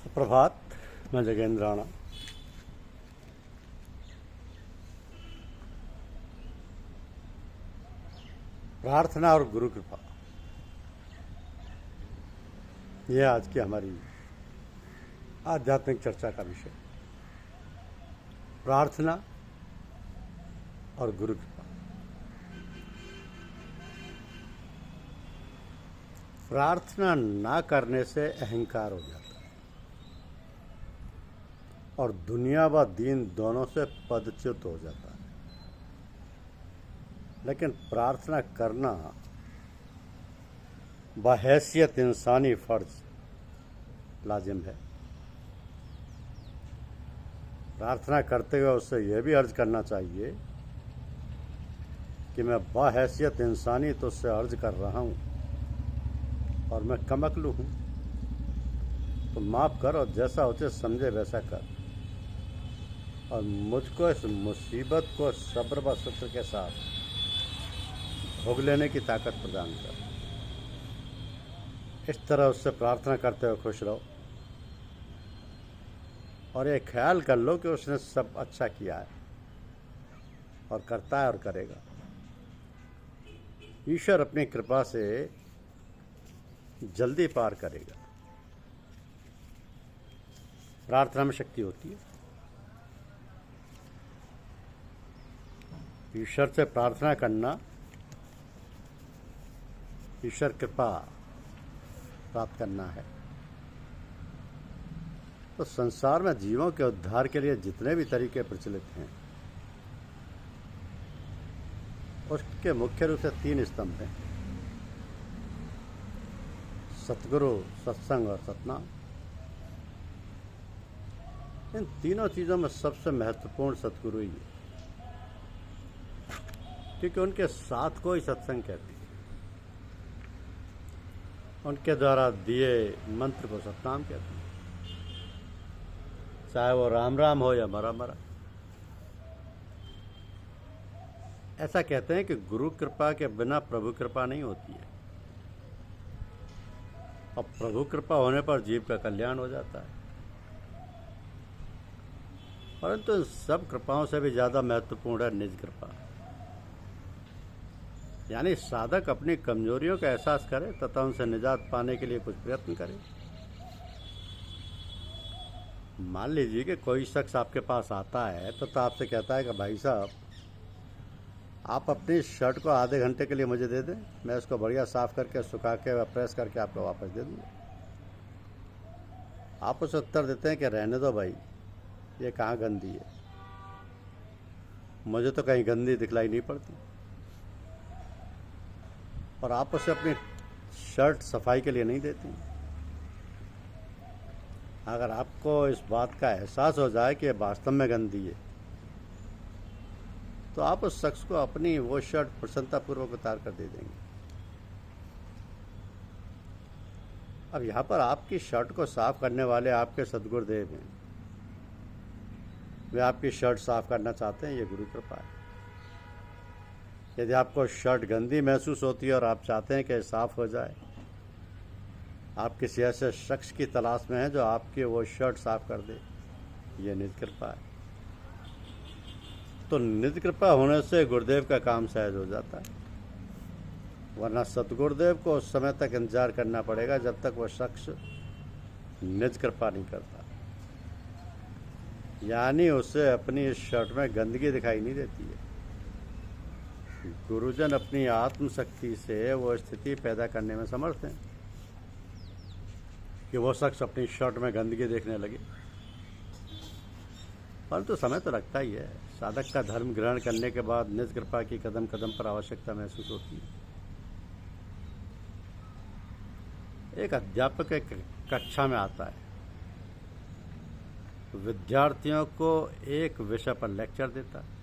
प्रभात। मैं जगेंद्र राणा। प्रार्थना और गुरु कृपा, यह आज की हमारी आध्यात्मिक चर्चा का विषय। प्रार्थना और गुरु कृपा। प्रार्थना ना करने से अहंकार हो जाता है और दुनिया व दीन दोनों से पदच्युत हो जाता है। लेकिन प्रार्थना करना बहैसियत इंसानी फर्ज लाजिम है। प्रार्थना करते हुए उससे यह भी अर्ज करना चाहिए कि मैं बहैसियत इंसानी तो उससे अर्ज कर रहा हूँ और मैं कमकलू हूँ, तो माफ़ कर और जैसा उचित समझे वैसा कर, और मुझको इस मुसीबत को सब्र व सत्र के साथ भोग लेने की ताकत प्रदान कर। इस तरह उससे प्रार्थना करते हुए खुश रहो और ये ख्याल कर लो कि उसने सब अच्छा किया है और करता है और करेगा। ईश्वर अपनी कृपा से जल्दी पार करेगा। प्रार्थना में शक्ति होती है। ईश्वर से प्रार्थना करना ईश्वर कृपा प्राप्त करना है। तो संसार में जीवों के उद्धार के लिए जितने भी तरीके प्रचलित हैं, उसके मुख्य रूप से 3 स्तंभ हैं: सतगुरु, सत्संग और सतनाम। इन तीनों चीज़ों में सबसे महत्वपूर्ण सतगुरु ही है, क्योंकि उनके साथ को ही सत्संग कहते हैं। उनके द्वारा दिए मंत्र को सतनाम कहते हैं, चाहे वो राम राम हो या मरा मरा। ऐसा कहते हैं कि गुरु कृपा के बिना प्रभु कृपा नहीं होती है, और प्रभु कृपा होने पर जीव का कल्याण हो जाता है। परंतु इन सब कृपाओं से भी ज़्यादा महत्वपूर्ण है निज कृपा, यानी साधक अपनी कमजोरियों का एहसास करे तथा उनसे निजात पाने के लिए कुछ प्रयत्न करे। मान लीजिए कि कोई शख्स आपके पास आता है तो आपसे कहता है कि भाई साहब, आप अपनी शर्ट को आधे घंटे के लिए मुझे दे दें, मैं उसको बढ़िया साफ करके सुखा के प्रेस करके आपको वापस दे दूँगा। आप उसे उत्तर देते हैं कि रहने दो भाई, ये कहाँ गंदी है, मुझे तो कहीं गंदी दिखलाई नहीं पड़ती। और आप उसे अपनी शर्ट सफाई के लिए नहीं देती। अगर आपको इस बात का एहसास हो जाए कि वास्तव में गंदी है, तो आप उस शख्स को अपनी वो शर्ट प्रसन्नतापूर्वक उतार कर दे देंगे। अब यहाँ पर आपकी शर्ट को साफ करने वाले आपके सद्गुरुदेव हैं। वे आपकी शर्ट साफ करना चाहते हैं, ये गुरु कृपा है। यदि आपको शर्ट गंदी महसूस होती है और आप चाहते हैं कि साफ हो जाए, आप किसी ऐसे शख्स की तलाश में हैं जो आपकी वो शर्ट साफ कर दे, ये निज कृपा है। तो निज कृपा होने से गुरुदेव का काम सहज हो जाता है, वरना सतगुरुदेव को उस समय तक इंतजार करना पड़ेगा जब तक वह शख्स निज कृपा नहीं करता, यानी उसे अपनी इस शर्ट में गंदगी दिखाई नहीं देती है। गुरुजन अपनी आत्मशक्ति से वो स्थिति पैदा करने में समर्थ हैं कि वो शख्स अपनी शर्ट में गंदगी देखने लगे। परंतु समय तो लगता ही है। साधक का धर्म ग्रहण करने के बाद निज कृपा की कदम कदम पर आवश्यकता महसूस होती है। एक अध्यापक एक कक्षा में आता है, विद्यार्थियों को एक विषय पर लेक्चर देता है।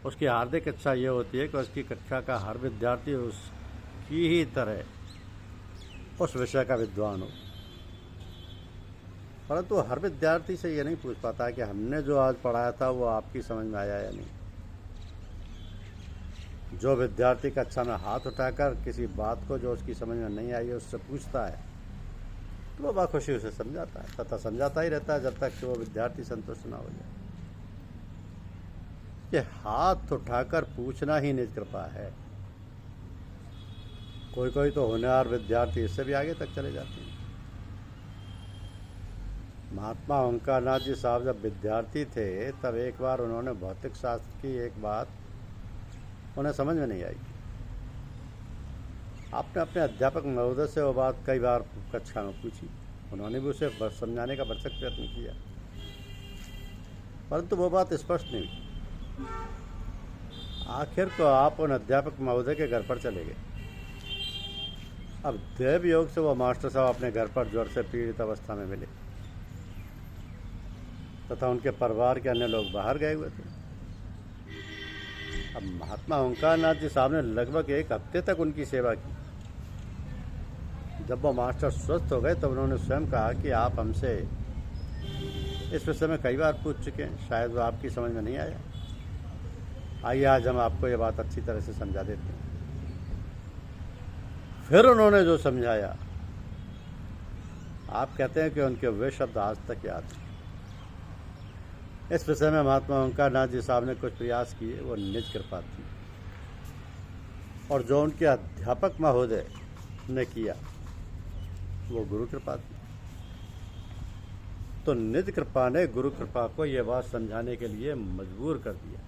उसकी हार्दिक इच्छा ये होती है कि उसकी कक्षा का हर विद्यार्थी उसकी ही तरह उस विषय का विद्वान हो। परंतु हर विद्यार्थी से ये नहीं पूछ पाता कि हमने जो आज पढ़ाया था वो आपकी समझ में आया या नहीं। जो विद्यार्थी कक्षा में हाथ उठाकर किसी बात को जो उसकी समझ में नहीं आई है उससे पूछता है तो वो बाखुशी उसे समझाता है तथा समझाता ही रहता है जब तक कि वो विद्यार्थी संतुष्ट ना हो जाए। ये हाथ उठाकर पूछना ही निज कृपा है। कोई कोई तो होनहार विद्यार्थी इससे भी आगे तक चले जाते हैं। महात्मा ओंकारनाथ जी साहब जब विद्यार्थी थे तब एक बार उन्होंने भौतिक शास्त्र की एक बात उन्हें समझ में नहीं आई। आपने अपने अध्यापक महोदय से वो बात कई बार कक्षा में पूछी। उन्होंने भी उसे समझाने का भरसक प्रयत्न किया, परंतु वो बात स्पष्ट नहीं हुई। आखिर को आप उन अध्यापक महोदय के घर पर चले गए। अब देव योग से वो मास्टर साहब अपने घर पर ज्वर से पीड़ित अवस्था में मिले तथा उनके परिवार के अन्य लोग बाहर गए हुए थे। अब महात्मा ओंकारनाथ जी साहब ने लगभग एक हफ्ते तक उनकी सेवा की। जब वो मास्टर स्वस्थ हो गए तब उन्होंने स्वयं कहा कि आप हमसे इस विषय में कई बार पूछ चुके हैं, शायद वो आपकी समझ में नहीं आया। आइए आज हम आपको ये बात अच्छी तरह से समझा देते हैं। फिर उन्होंने जो समझाया, आप कहते हैं कि उनके वे शब्द आज तक याद हैं। इस विषय में महात्मा ओंकारनाथ जी साहब ने कुछ प्रयास किए, वो निज कृपा थी, और जो उनके अध्यापक महोदय ने किया वो गुरु कृपा थी। तो निज कृपा ने गुरु कृपा को यह बात समझाने के लिए मजबूर कर दिया,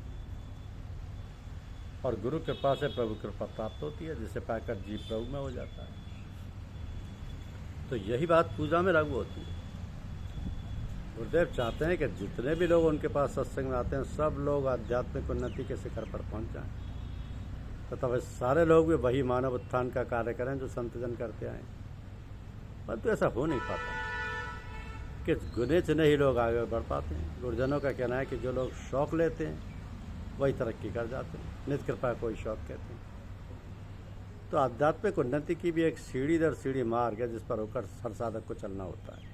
और गुरु कृपा से प्रभु कृपा प्राप्त होती है, जिसे पाकर जीव प्रभु में हो जाता है। तो यही बात पूजा में लागू होती है। गुरुदेव चाहते हैं कि जितने भी लोग उनके पास सत्संग में आते हैं सब लोग आध्यात्मिक उन्नति के शिखर पर पहुंच जाएं, तथा वे सारे लोग भी वही मानव उत्थान का कार्य करें जो संतजन करते आए। परंतु ऐसा हो नहीं पाता कि गुने चुने ही लोग आगे बढ़ पाते हैं। गुरुजनों का कहना है कि जो लोग शौक लेते हैं वही तरक्की कर जाते हैं। निज कृपा कोई शौक कहते हैं। तो आध्यात्मिक उन्नति की भी एक सीढ़ी दर सीढ़ी मार्ग है जिस पर होकर हर साधक को चलना होता है।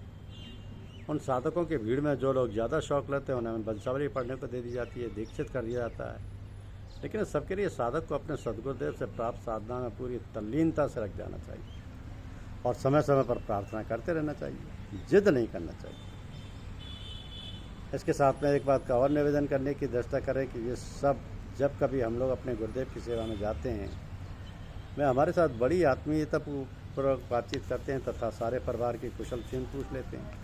उन साधकों की भीड़ में जो लोग ज़्यादा शौक लेते हैं उन्हें वंशावली पढ़ने को दे दी जाती है, दीक्षित कर दिया जाता है। लेकिन सबके लिए साधक को अपने सद्गुरुदेव से प्राप्त साधना में पूरी तल्लीनता से रख जाना चाहिए और समय समय पर प्रार्थना करते रहना चाहिए, जिद नहीं करना चाहिए। इसके साथ में एक बात का और निवेदन करने की दृष्टि करें कि ये सब जब कभी हम लोग अपने गुरुदेव की सेवा में जाते हैं, वे हमारे साथ बड़ी आत्मीयता पूर्वक बातचीत करते हैं तथा सारे परिवार की कुशल छीन पूछ लेते हैं।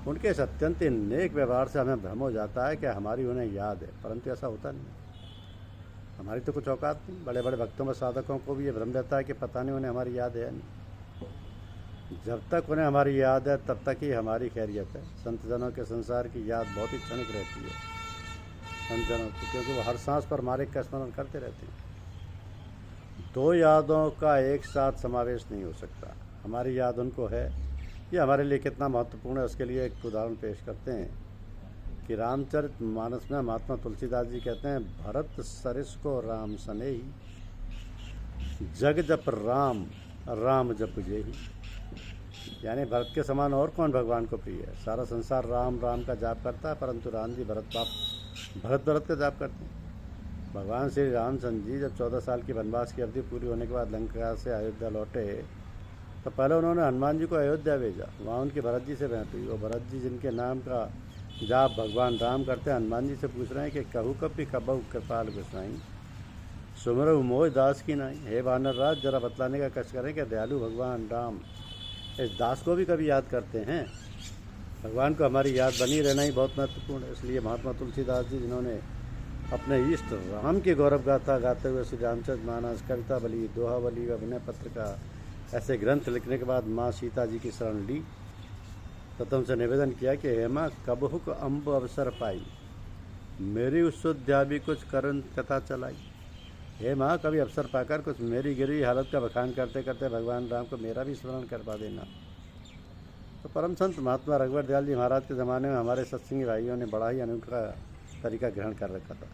उनके इस अत्यंत नेक व्यवहार से हमें भ्रम हो जाता है कि हमारी उन्हें याद है, परंतु ऐसा होता नहीं। हमारी तो कुछ औकात नहीं। बड़े बड़े भक्तों में साधकों को भी ये भ्रम रहता है कि पता नहीं उन्हें हमारी याद है या नहीं। जब तक उन्हें हमारी याद है तब तक ही हमारी खैरियत है। संतजनों के संसार की याद बहुत ही क्षणिक रहती है संतजनों की, क्योंकि वो हर सांस पर मालिक का स्मरण करते रहते हैं। दो यादों का एक साथ समावेश नहीं हो सकता। हमारी याद उनको है, ये हमारे लिए कितना महत्वपूर्ण है उसके लिए एक उदाहरण पेश करते हैं कि रामचरित मानस में महात्मा तुलसीदास जी कहते हैं, भरत सरिस को राम सनेही, जग जप राम राम जप जेही। यानी भरत के समान और कौन भगवान को प्रिय है। सारा संसार राम राम का जाप करता है, परंतु राम जी भरत भरत का जाप करते हैं। भगवान श्री रामचंद्र जी जब 14 साल की वनवास की अवधि पूरी होने के बाद लंका से अयोध्या लौटे तो पहले उन्होंने हनुमान जी को अयोध्या भेजा। वहाँ उनकी भरत जी से भेंट हुई। वो भरत जी जिनके नाम का जाप भगवान राम करते हैं, हनुमान जी से पूछ रहे हैं कि कहू कपि कबहु कृपाल गोसाई, सुमरहु मोह दास की नाई। हे वानर राज, जरा बतलाने का कष्ट करें कि दयालु भगवान राम इस दास को भी कभी याद करते हैं। भगवान को हमारी याद बनी रहना ही बहुत महत्वपूर्ण है। इसलिए महात्मा तुलसीदास जी जिन्होंने अपने इष्ट राम की गौरव गाथा गाते हुए श्री रामचरित मानस, कविता बली, दोहा बली व विनय पत्र का ऐसे ग्रंथ लिखने के बाद माँ सीता जी की शरण ली तथा उनसे निवेदन किया कि हे माँ, कबहुक अम्ब अवसर पाई, मेरी उद्या भी कुछ करण कथा चलाई। हे माँ, कभी अवसर पाकर कुछ मेरी गिरी हालत का बखान करते करते भगवान राम को मेरा भी स्मरण करवा देना। तो परम संत महात्मा रघुवर दयाल जी महाराज के ज़माने में हमारे सत्संगी भाइयों ने बड़ा ही अनोखा तरीका ग्रहण कर रखा था।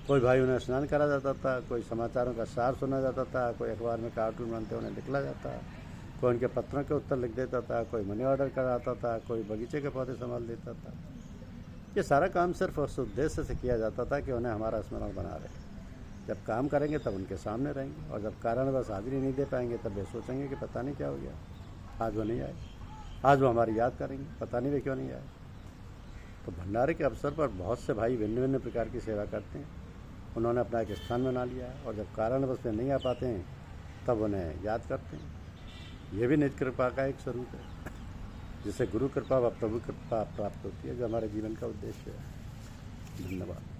कोई भाई उन्हें स्नान करा जाता था, कोई समाचारों का सार सुना जाता था, कोई अखबार में कार्टून बनते उन्हें लिखला जाता, कोई उनके पत्रों के उत्तर लिख देता था, कोई मनी ऑर्डर कराता था, कोई बगीचे के पौधे संभाल देता था। ये सारा काम सिर्फ उस उद्देश्य से किया जाता था कि उन्हें हमारा स्मरण बना रहे। जब काम करेंगे तब उनके सामने रहेंगे, और जब कारणवश हाजिरी नहीं दे पाएंगे तब वे सोचेंगे कि पता नहीं क्या हो गया, आज वो नहीं आए। आज वो हमारी याद करेंगे, पता नहीं वे क्यों नहीं आए। तो भंडारे के अवसर पर बहुत से भाई भिन्न भिन्न प्रकार की सेवा करते हैं। उन्होंने अपना एक स्थान बना लिया है और जब कारणवश वे नहीं आ पाते हैं तब उन्हें याद करते हैं। ये भी नित्य कृपा का एक स्वरूप है, जिससे गुरु कृपा व प्रभु कृपा प्राप्त होती है, जो हमारे जीवन का उद्देश्य है। धन्यवाद।